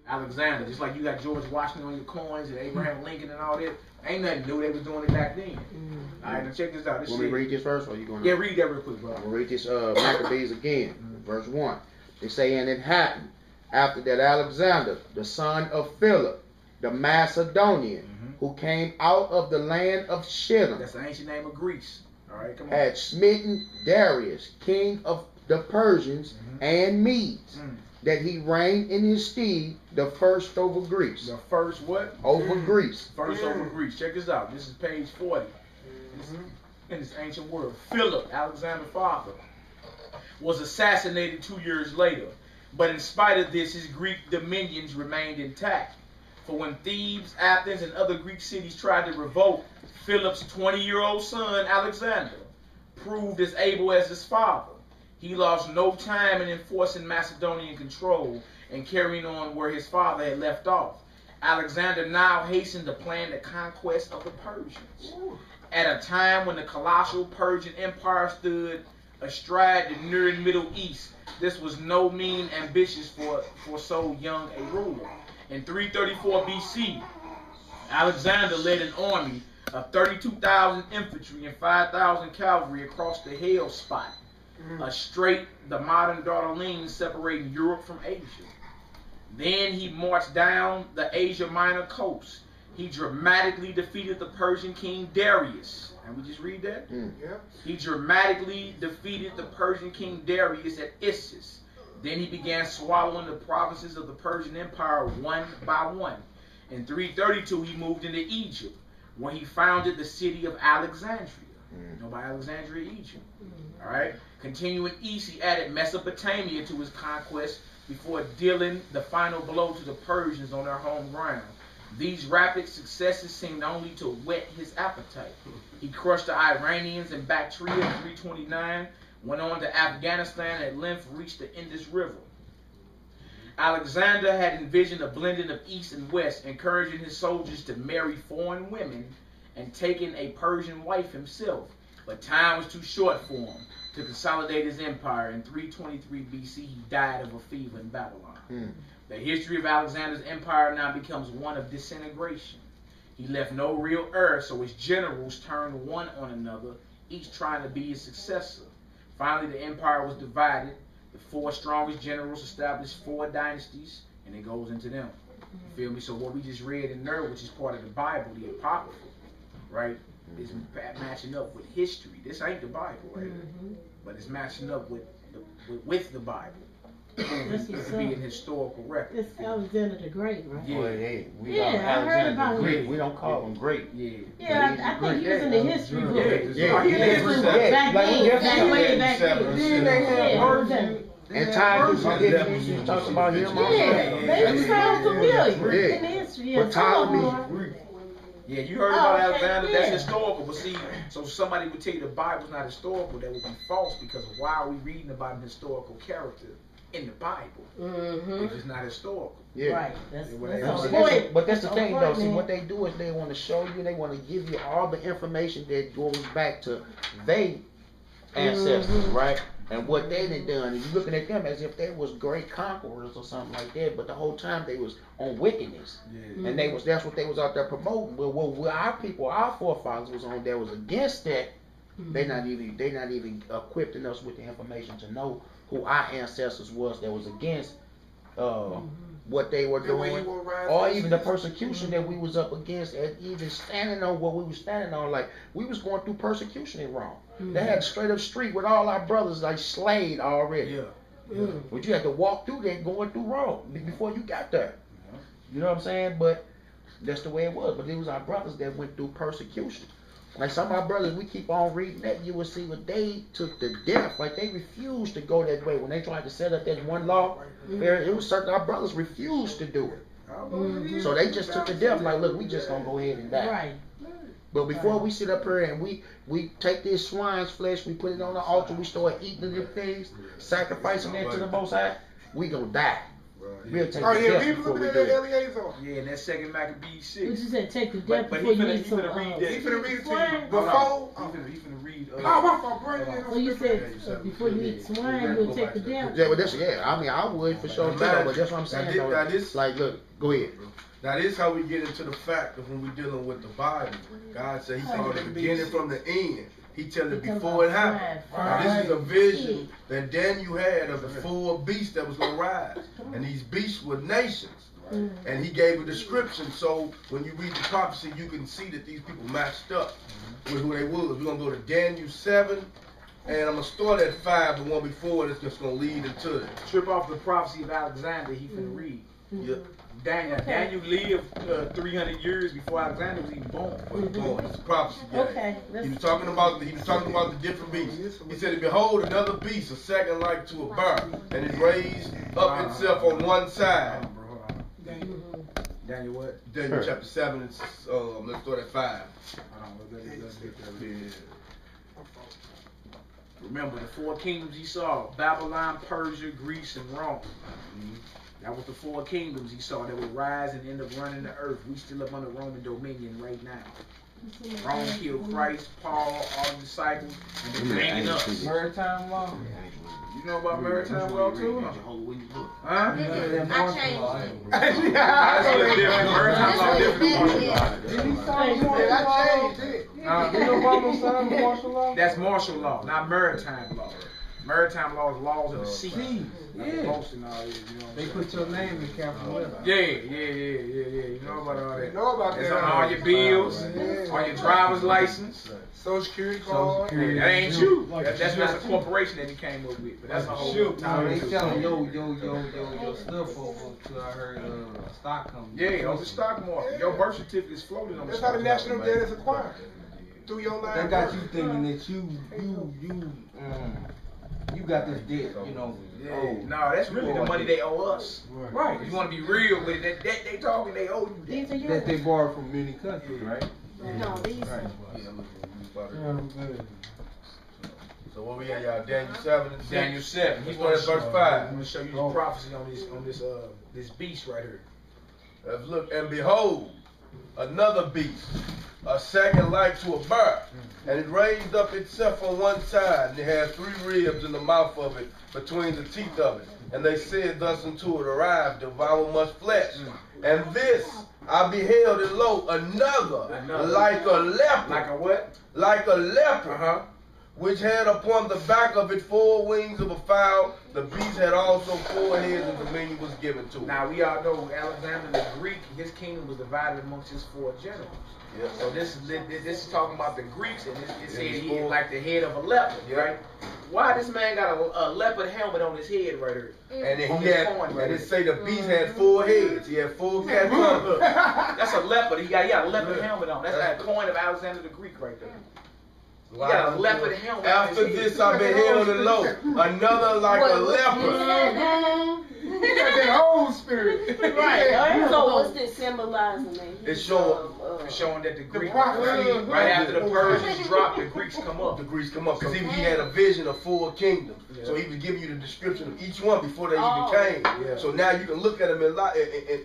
Alexander, just like you got George Washington on your coins and Abraham Lincoln and all that. Ain't nothing new. They was doing it back then. All right, now check this out. Want me to read this verse, or you going to? Yeah, read that real quick, bro. I'm going to read this Maccabees again, verse 1. They say, and it happened after that Alexander, the son of Philip, the Macedonian, who came out of the land of Shittim. That's the ancient name of Greece. All right, come on. Had smitten Darius, king of the Persians and Medes, that he reigned in his stead the first over Greece. The first what? Over Greece. First over Greece. Check this out. This is page 40. In this ancient world. Philip, Alexander's father, was assassinated 2 years later. But in spite of this, his Greek dominions remained intact. For when Thebes, Athens, and other Greek cities tried to revolt, Philip's 20-year-old son, Alexander, proved as able as his father. He lost no time in enforcing Macedonian control and carrying on where his father had left off. Alexander now hastened to plan the conquest of the Persians. At a time when the colossal Persian Empire stood astride the near Middle East, this was no mean ambitious for so young a ruler. In 334 BC, Alexander led an army of 32,000 infantry and 5,000 cavalry across the Hellespont, a strait, the modern Dardanelles, separating Europe from Asia. Then he marched down the Asia Minor coast. He dramatically defeated the Persian king Darius. And we just read that? He dramatically defeated the Persian king Darius at Issus. Then he began swallowing the provinces of the Persian Empire one by one. In 332, he moved into Egypt, where he founded the city of Alexandria. You know about Alexandria, Egypt. All right. Continuing east, he added Mesopotamia to his conquest before dealing the final blow to the Persians on their home ground. These rapid successes seemed only to whet his appetite. He crushed the Iranians and Bactria in 329, went on to Afghanistan, and at length reached the Indus River. Alexander had envisioned a blending of East and West, encouraging his soldiers to marry foreign women and taking a Persian wife himself. But time was too short for him to consolidate his empire. In 323 BC, he died of a fever in Babylon. The history of Alexander's empire now becomes one of disintegration. He left no real heir, so his generals turned one on another, each trying to be his successor. Finally, the empire was divided. The four strongest generals established four dynasties, and it goes into them. You feel me? So what we just read in there, which is part of the Bible, the Apocrypha, right, is matching up with history. This ain't the Bible, right? But it's matching up with the Bible. To be an historical record. It's Alexander the Great, right? Yeah, I heard about him. We don't call him great. Yeah, I think he was in the history book. Back way back then. And time you talk about him. They sound familiar in the history. But Ptolemy. Yeah, you heard about Alexander. That's historical. But see, so somebody would tell you the Bible's not historical. That would be false, because why are we reading about an historical character in the Bible if it's not historical? Right. But that's the thing, though. See, what they do is they want to show you, they want to give you all the information that goes back to their ancestors, right? And what they done done. And you're looking at them as if they was great conquerors or something like that, but the whole time they was on wickedness. And that's what they was out there promoting. But what our people, our forefathers was on there was against that. They not even equipping us with the information to know who our ancestors was that was against what they were doing, or even the persecution that we was up against, and even standing on what we was standing on. Like, we was going through persecution in Rome. They had straight up street with all our brothers like slayed already. But you had to walk through that going through Rome before you got there. You know what I'm saying? But that's the way it was. But it was our brothers that went through persecution. Like some of our brothers, we keep on reading that, you will see what they took to death. Like, they refused to go that way. When they tried to set up that one law, it was certain our brothers refused to do it. So they just took to death. Like, look, we just gonna go ahead and die. But before we sit up here and we take this swine's flesh, we put it on the altar, we start eating the things, sacrificing it to the Most High, we gonna die. We'll take the death before we do it. Yeah, and that second Maccabees 6. What you said, take the death but before he you eat some finna read that. He finna read it to you Before? before. He finna read read. Oh, my fault, bro. So you said before you eat swine, you'll take the devil. Yeah, but I mean, I would for sure too, but that's what I'm saying. Now this, like, look, go ahead. Now this is how we get into the fact of when we're dealing with the Bible. God said He saw the beginning from the end. He tell it before it happened. Now, this is a vision that Daniel had of the four beasts that was gonna rise, and these beasts were nations. And he gave a description, so when you read the prophecy, you can see that these people matched up with who they was. We're gonna go to Daniel 7, and I'm gonna start at 5. The one before that's just gonna lead into it. Trip off the prophecy of Alexander. He finna read. Yep. Daniel lived 300 years before Alexander was even born. It's a prophecy. Yeah. Okay. He was talking about the different beasts. He said, "Behold, another beast, a second like to a bear, and it raised up itself on one side." Daniel what? Daniel chapter 7. Let's start at 5. Let's get there. Yeah. Remember the four kingdoms he saw: Babylon, Persia, Greece, and Rome. That was the four kingdoms he saw that would rise and end up running the earth. We still up under Roman dominion right now. Rome killed Christ, Paul, all the disciples, and they're banging us. Maritime law. You know about maritime law too? Huh? I changed it. That's a little different. Maritime law different. I changed it. You know Obama signed martial law? That's martial law, not maritime law. Maritime law is laws of the sea. Yeah. Boats and all that, you know. They put your name in capital letters. Yeah. You know about all that. You know about It's that. on all your bills, on your driver's license. Social Security card. That ain't you. That's just a corporation that he came up with. But that's a whole No, time. they selling your stuff over to I heard stock company. Yeah, on the stock market. Your birth certificate is floating on the That's how stock the national market. debt is acquired. Through your line. They got you thinking that you got this debt, you know. Yeah. No, that's really the money they owe us. Right. If you want to be real with it, that they talking, they owe you These that. are yours. That they borrowed from many countries, right? No, these Right. Yeah, so where we at, y'all? Daniel 7 and 6. Daniel 7. Let's start at verse 5. I'm gonna show you the prophecy on this beast right here. Let's look. And behold, another beast, a second like to a bear, and it raised up itself on one side, and it had 3 ribs in the mouth of it, between the teeth of it. And they said thus unto it, Arise, devour much flesh. And this I beheld, and lo, another like a leopard. Like a what? Like a leopard. Which had upon the back of it 4 wings of a fowl. The beast had also 4 heads, and dominion was given to it. Now we all know Alexander the Greek, his kingdom was divided amongst his 4 generals. Yeah. So this is talking about the Greeks, and it said he is like the head of a leopard, right? Why this man got a leopard helmet on his head right here? And then On he his had, horn right and it here. say the beast had 4 heads. He had 4 cats. Look, that's a leopard. He got a leopard helmet on. That's that coin of Alexander the Greek right there. He got a leopard helmet. After on his this head. I beheld, and lo, another like a leopard. You got that old spirit. Right. So what's this symbolizing? Then? It's showing. It's showing that the Greek, prophecy. right after the Persians dropped, the Greeks come up. The Greeks come up because he had a vision of 4 kingdoms. So he was giving you the description of each one before they even came. Yeah. So now you can look at them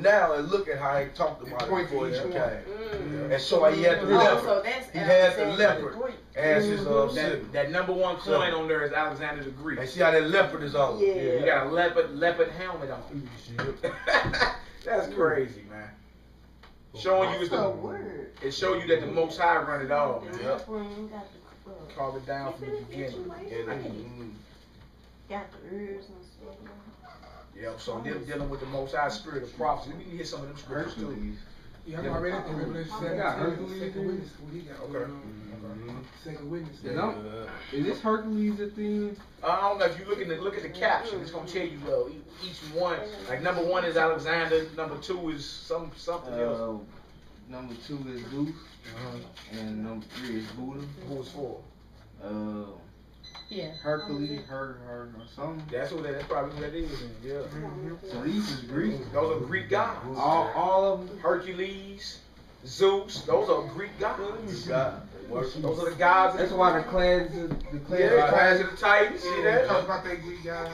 now and look at how he talked about it before he even came. And so he had the leopard. So that's He had the Alexander leopard the Greek. as his symbol. That number 1 coin on there is Alexander the Greek. And see how that leopard is on. Yeah. He got a leopard helmet on. That's crazy, man. Showing you is That's a the word. it show you that the Most High run it all, man. Yep. Call it down from the beginning. Got the ears and stuff. Yeah, so them dealing with the Most High spirit of prophecy. We can hit some of them scriptures too. Yeah, I'm already at the Revelation 17. got Hercules. Second witness. What he got? Okay. Second witness. Is this Hercules a thing? I don't know if you look at the caption. It's gonna tell you each one. Like number 1 is Alexander. Number 2 is something else. Number 2 is Zeus, and number 3 is Buddha. Who was for? Yeah. Hercules, her or something. That's probably what that is. Yeah. So these is Greek. Those are Greek gods. All of them. Hercules, Zeus. Those are Greek gods. God. Those are the gods. That's why the clans Clash of the Titans. See that? Talk about that Greek guy.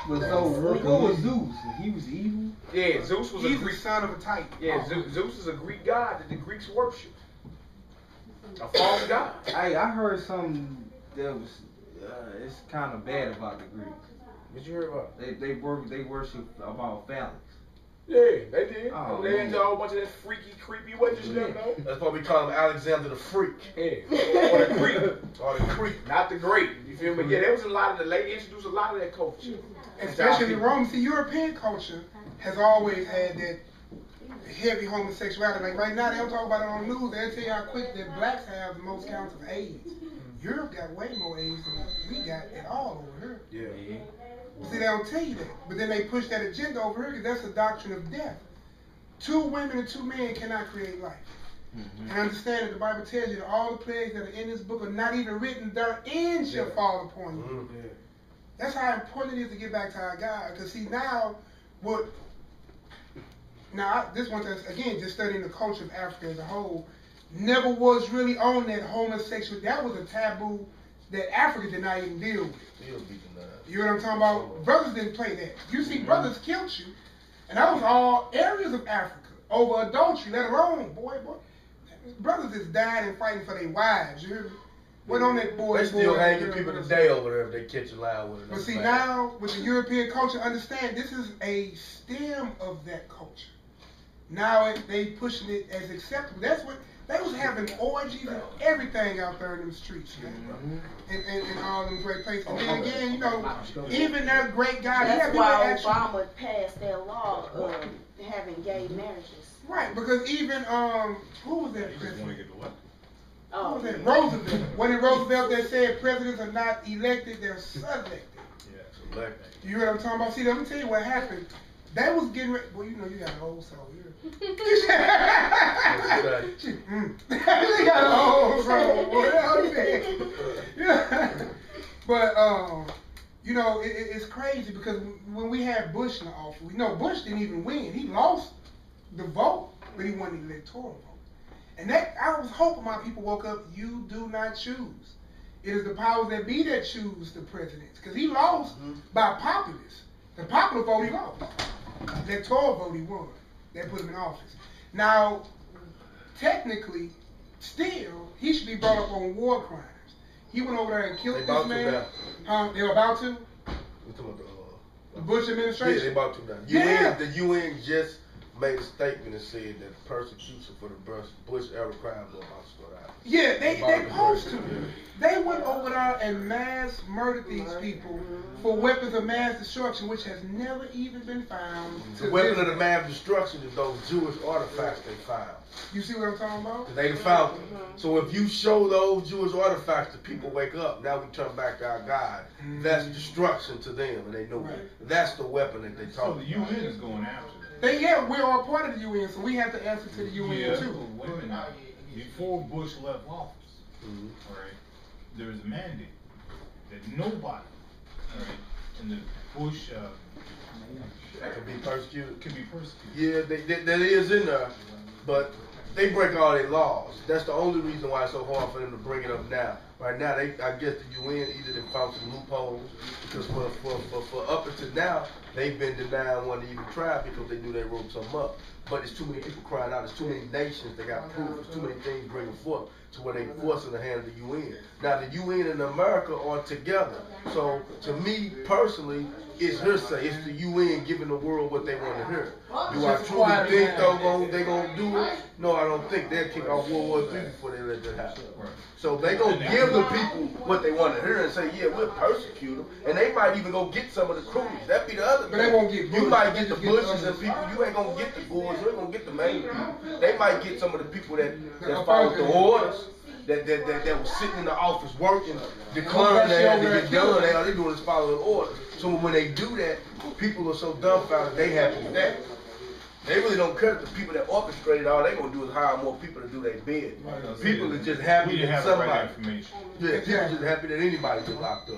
was so what was Zeus? He was evil. Yeah, Zeus was He's a the Greek. son of a Titan. Yeah, Zeus is a Greek god that the Greeks worship. A false god. Hey, I heard something that was it's kind of bad about the Greeks. What you heard about? They worship about phallics. Yeah, they did. Oh, They into a whole bunch of that freaky, creepy, what you stuff, though. That's why we call him Alexander the Freak. Yeah. Or the creep. Or the Creep. Not the great. You feel me? Yeah, there was a lot of the lady introduced a lot of that culture. Especially the Roman. See, European culture has always had that heavy homosexuality. Like right now, they don't talk about it on the news. They'll tell you how quick that blacks have the most counts of AIDS. Europe got way more AIDS than we got at all over here. Yeah. See, they don't tell you that. But then they push that agenda over here because that's the doctrine of death. 2 women and 2 men cannot create life. And understand that the Bible tells you that all the plagues that are in this book are not even written, their end shall fall upon you. That's how important it is to get back to our God. Because see, now, this one, again, just studying the culture of Africa as a whole, never was really on that homosexual. That was a taboo that Africa did not even deal with. You know what I'm talking about? Brothers didn't play that. You see, brothers killed you, and that was all areas of Africa over adultery, let alone, boy. Brothers is dying and fighting for their wives. You hear me? Went on that boy. They still hanging people today over there if they catch a lie with it. But see, now with the European culture, understand this is a stem of that culture. Now they pushing it as acceptable. That's what they was having orgies and everything out there in them streets, man. And all them great places. And then again, you know, even their great guy. That's why Obama passed that law of having gay marriages. Right, because even who was that president? Oh, Who was that? Roosevelt. When in Roosevelt they said presidents are not elected, they're selected. You know what I'm talking about? See, let me tell you what happened. They was getting ready. Well, you know, you got an old soul here. You got an old soul. Boy. Yeah. But, you know, it's crazy because when we had Bush in the office, we know Bush didn't even win. He lost the vote, but he won the electoral vote. And that, I was hoping my people woke up, you do not choose. It is the powers that be that choose the presidents. Because he lost by populace. The popular vote he lost. The electoral vote he won. That put him in office. Now, technically, still, he should be brought up on war crimes. He went over there and killed this man. They were about to? The Bush administration? Yeah, they about to now. Yeah. The UN just made a statement and said that persecution for the Bush era crimes are about to start out. Yeah, they supposed to. They went over there and mass murdered these people for weapons of mass destruction, which has never even been found. The weapon of the mass destruction is those Jewish artifacts they found. You see what I'm talking about? They found them. So if you show those Jewish artifacts, the people wake up. Now we turn back to our God. That's destruction to them, and they know it. That's the weapon that they talk about. So the UN is going after them. We are part of the UN, so we have to answer to the UN too. Wait a minute. Before Bush left office, right, there was a mandate that nobody, right, in the Bush Could be persecuted. could be persecuted. Yeah, that is in there, but they break all their laws. That's the only reason why it's so hard for them to bring it up now. Right now, I guess the UN either they found some loopholes because for up until now they've been denying one to even try because they knew they wrote something up. But there's too many people crying out. There's too many nations that got proof. There's too many things bringing forth to where they forcing the hand of the UN. Now the UN and America are together. So to me personally, it's hearsay. It's the UN giving the world what they want to hear. Do I truly think they gonna do it? No, I don't think they'll kick off World War III before they let that happen. So they gonna give the people what they want to hear and say, yeah, we'll persecute them, and they might even go get some of the crews. That'd be the other thing. But they won't get You might get the Bushes and people. You ain't gonna get the Bulls. You ain't gonna get the main people. They might get some of the people that followed the orders. That was sitting in the office working, declaring they had to get done. All they doing is following orders. So when they do that, people are so dumbfounded they happy with that. They really don't care if the people that orchestrated all they gonna do is hire more people to do their bid. People are just happy that somebody. Yeah, people just happy that anybody get locked up.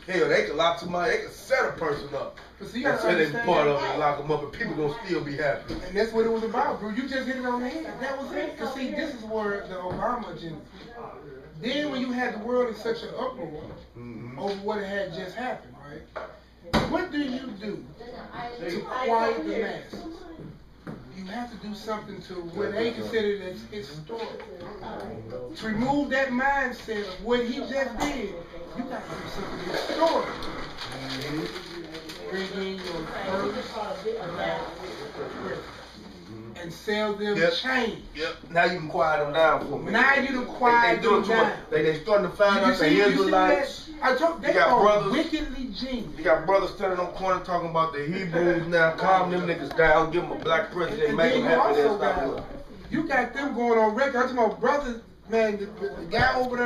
Hell, they can lock somebody. They can set a person up. But see, and say they part of it and lock them up, and people gonna still be happy. And that's what it was about, bro. You just hit it on the head. That was it. Cause see, this is where the Obama agenda. Then when you had the world in such an uproar over what had just happened, right? What do you do to quiet the masses? You have to do something to what they consider as historic. To remove that mindset of what he just did, you got to do something historic. Bring in your first and sell them change. Yep. Now you can quiet them down for me. Now you can quiet them down. They starting to find out the Israelites. I told they are brothers, wickedly genius. You got brothers standing on the corner talking about the Hebrews now. Calm them niggas down. Give them a black president. Make them happy. You got them going on record. I'm talking about brothers, man. The guy over there.